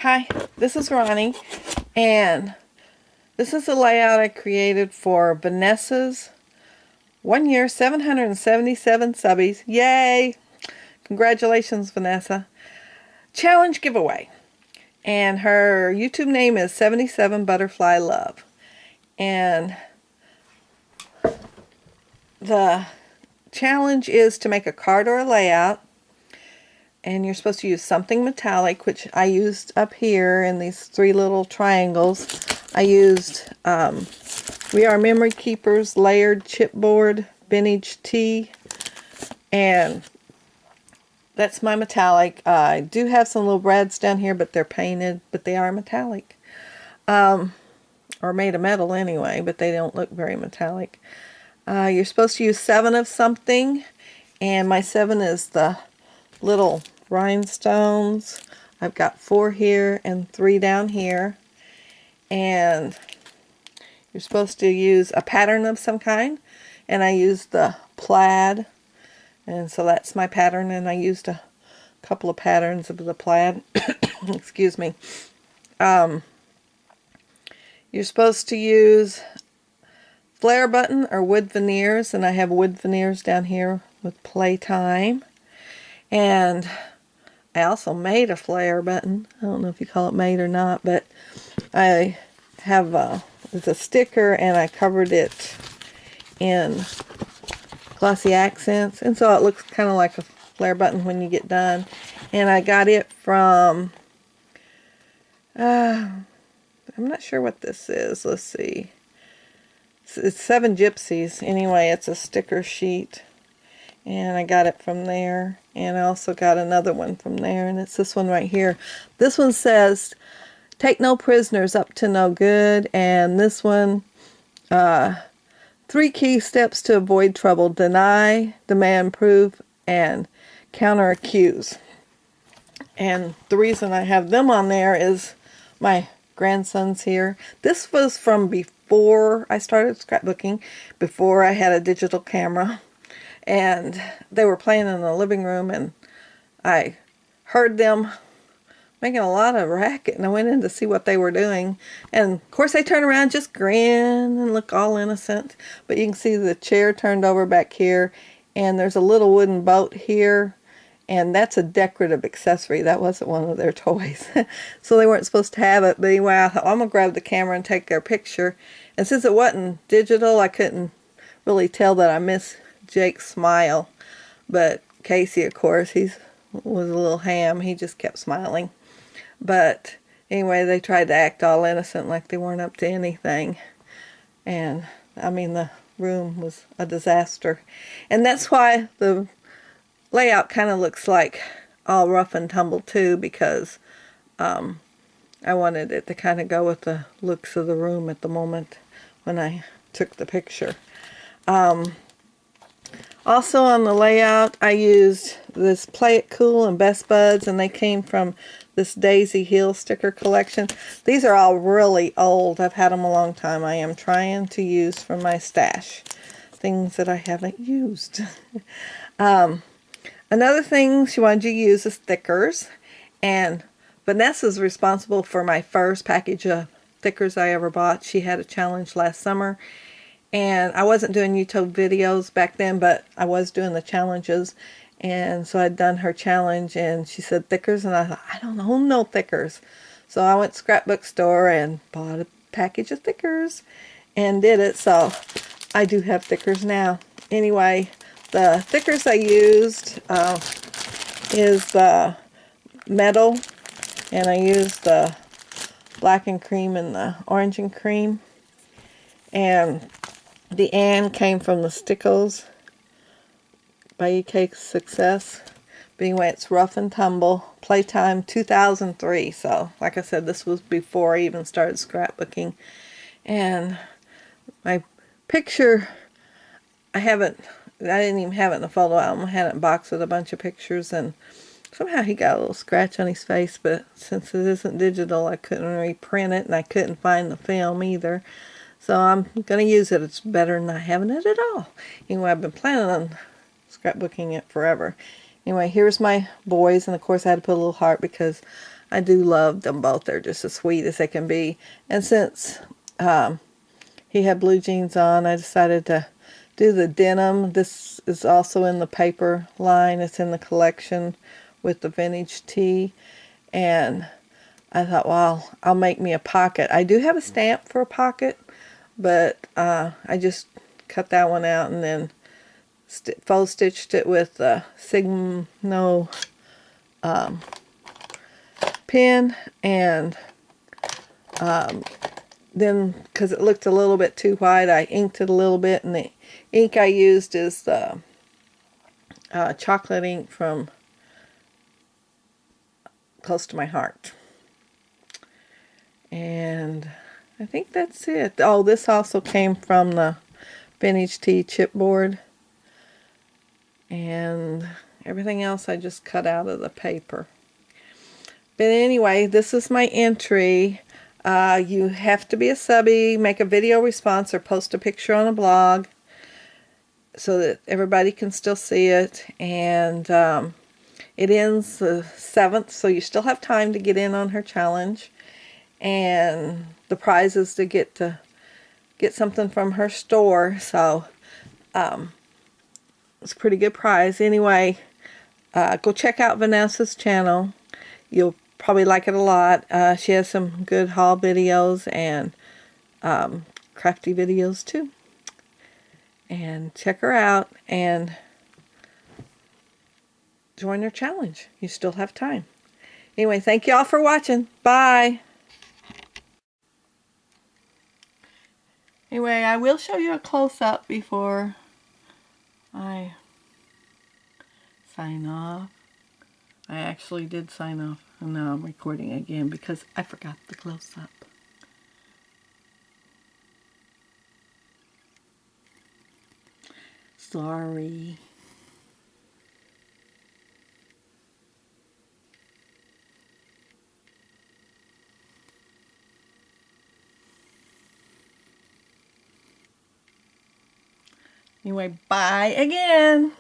Hi, this is Ronnie, and this is the layout I created for Vanessa's 1 year 777 subbies. Yay! Congratulations, Vanessa. Challenge giveaway. And her YouTube name is 77Butterflyluv's. And the challenge is to make a card or a layout. And you're supposed to use something metallic, which I used up here in these 3 little triangles. I used We Are Memory Keepers layered chipboard vintage tea, and that's my metallic. I do have some little brads down here, but they're painted, but they are metallic, or made of metal anyway, but they don't look very metallic. You're supposed to use 7 of something, and my 7 is the little rhinestones. I've got 4 here and 3 down here, and you're supposed to use a pattern of some kind, and I used the plaid, and so that's my pattern, and I used a couple of patterns of the plaid. Excuse me. You're supposed to use flare button or wood veneers, and I have wood veneers down here with Playtime. And I also made a flare button. I don't know if you call it made or not, but I have it's a sticker, and I covered it in glossy accents, and so it looks kind of like a flare button when you get done. And I got it from I'm not sure what this is. Let's see. It's 7 Gypsies. Anyway, it's a sticker sheet, and I got it from there. And I also got another one from there, and it's this one right here. This one says, "Take no prisoners up to no good." And this one, 3 key steps to avoid trouble: deny, demand proof, and counter accuse. And the reason I have them on there is my grandson's here. This was from before I started scrapbooking, before I had a digital camera. And they were playing in the living room, and I heard them making a lot of racket, and I went in to see what they were doing. And of course they turn around, just grin and look all innocent. But you can see the chair turned over back here, and there's a little wooden boat here, and that's a decorative accessory. That wasn't one of their toys. So they weren't supposed to have it. But anyway, I thought, I'm going to grab the camera and take their picture. And since it wasn't digital, I couldn't really tell that I missed Jake's smile. But Casey, of course, was a little ham. He just kept smiling. But anyway, they tried to act all innocent, like they weren't up to anything. And I mean, the room was a disaster. And that's why the layout kind of looks like all rough and tumble too, because I wanted it to kind of go with the looks of the room at the moment when I took the picture. Also on the layout, I used this Play It Cool and Best Buds, and they came from this Daisy Hill sticker collection. These are all really old. I've had them a long time. I am trying to use from my stash things that I haven't used. Another thing she wanted you to use is stickers, and Vanessa's responsible for my first package of stickers I ever bought. She had a challenge last summer, and I wasn't doing YouTube videos back then, but I was doing the challenges. And so I'd done her challenge, and she said stickers, and I thought, I don't own no stickers. So I went to scrapbook store and bought a package of stickers and did it. So I do have stickers now. Anyway, the stickers I used is the metal, and I used the black and cream and the orange and cream. And the "and" came from the Stickles by EK Success. But anyway, it's Rough and Tumble. Playtime 2003. So, like I said, this was before I even started scrapbooking. And my picture, I didn't even have it in the photo album. I had it boxed with a bunch of pictures, and somehow he got a little scratch on his face, but since it isn't digital, I couldn't reprint it, and I couldn't find the film either. So I'm going to use it. It's better than not having it at all. Anyway, I've been planning on scrapbooking it forever. Anyway, here's my boys, and of course I had to put a little heart because I do love them both. They're just as sweet as they can be. And since he had blue jeans on, I decided to do the denim. This is also in the paper line. It's in the collection with the vintage tee. And I thought, well, I'll make me a pocket. I do have a stamp for a pocket, but I just cut that one out and then faux stitched it with a Signo pin, and then because it looked a little bit too white, I inked it a little bit, and the ink I used is the chocolate ink from Close to My Heart. And I think that's it. Oh, this also came from the vintage tee chipboard, and everything else I just cut out of the paper. But anyway, this is my entry. You have to be a subbie, make a video response, or post a picture on a blog so that everybody can still see it. And it ends the 7th, so you still have time to get in on her challenge. And the prize is to get something from her store. So it's a pretty good prize. Crafty go check out Vanessa's channel. You'll probably like it a lot. She has some good haul videos and crafty videos too. And check her out and join her challenge. You still have time. Anyway, thank you all for watching. Bye. Anyway, I will show you a close-up before I sign off. I actually did sign off, and now I'm recording again because I forgot the close-up. Sorry. Anyway, bye again.